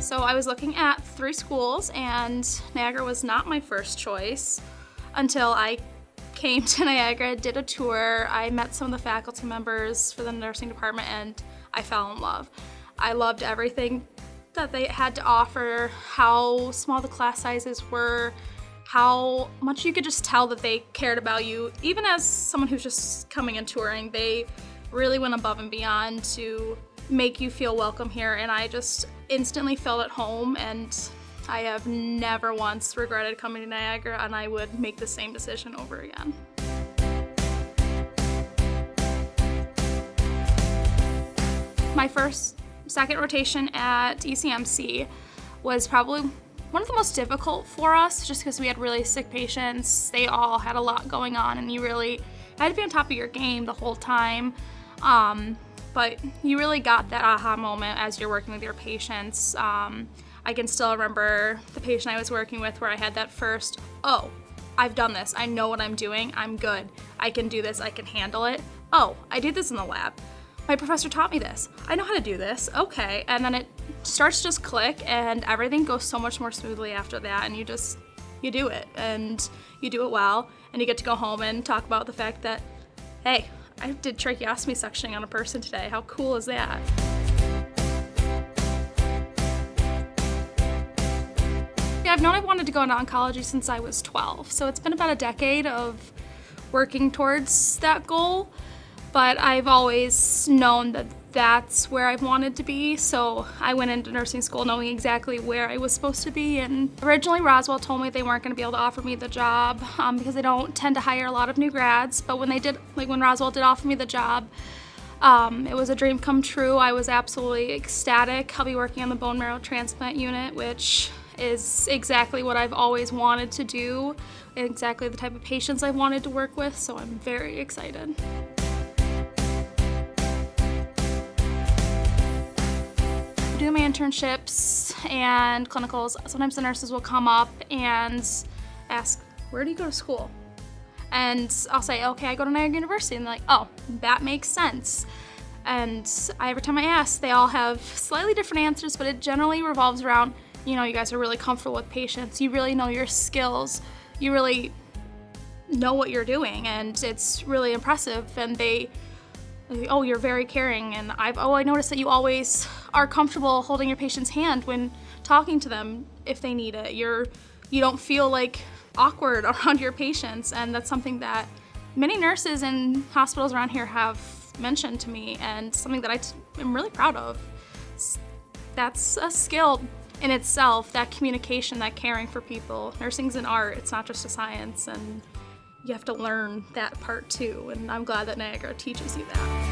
So I was looking at 3 schools, and Niagara was not my first choice until I came to Niagara, did a tour. I met some of the faculty members for the nursing department, and I fell in love. I loved everything that they had to offer, how small the class sizes were, how much you could just tell that they cared about you. Even as someone who's just coming and touring, they really went above and beyond to make you feel welcome here, and I just instantly felt at home, and I have never once regretted coming to Niagara, and I would make the same decision over again. My second rotation at ECMC was probably one of the most difficult for us, just because we had really sick patients. They all had a lot going on, and you really had to be on top of your game the whole time. But you really got that aha moment as you're working with your patients. I can still remember the patient I was working with where I had that first, oh, I've done this. I know what I'm doing. I'm good. I can do this. I can handle it. Oh, I did this in the lab. My professor taught me this. I know how to do this. Okay. And then it starts to just click, and everything goes so much more smoothly after that, and you do it, and you do it well, and you get to go home and talk about the fact that, hey, I did tracheostomy suctioning on a person today. How cool is that? Yeah, I've known I wanted to go into oncology since I was 12, so it's been about a decade of working towards that goal, but I've always known that that's where I've wanted to be, so I went into nursing school knowing exactly where I was supposed to be. And originally Roswell told me they weren't going to be able to offer me the job because they don't tend to hire a lot of new grads, but when they did, like when Roswell did offer me the job, it was a dream come true. I was absolutely ecstatic. I'll be working on the bone marrow transplant unit, which is exactly what I've always wanted to do, and exactly the type of patients I've wanted to work with, so I'm very excited. Doing my internships and clinicals, sometimes the nurses will come up and ask, where do you go to school? And I'll say, okay, I go to Niagara University. And they're like, oh, that makes sense. And every time I ask, they all have slightly different answers, but it generally revolves around, you guys are really comfortable with patients. You really know your skills. You really know what you're doing, and it's really impressive. And oh, you're very caring, and I noticed that you always are comfortable holding your patient's hand when talking to them if they need it. You don't feel like awkward around your patients, and that's something that many nurses in hospitals around here have mentioned to me, and something that I am really proud of. That's a skill in itself, that communication, that caring for people. Nursing's an art, it's not just a science, and you have to learn that part too, and I'm glad that Niagara teaches you that.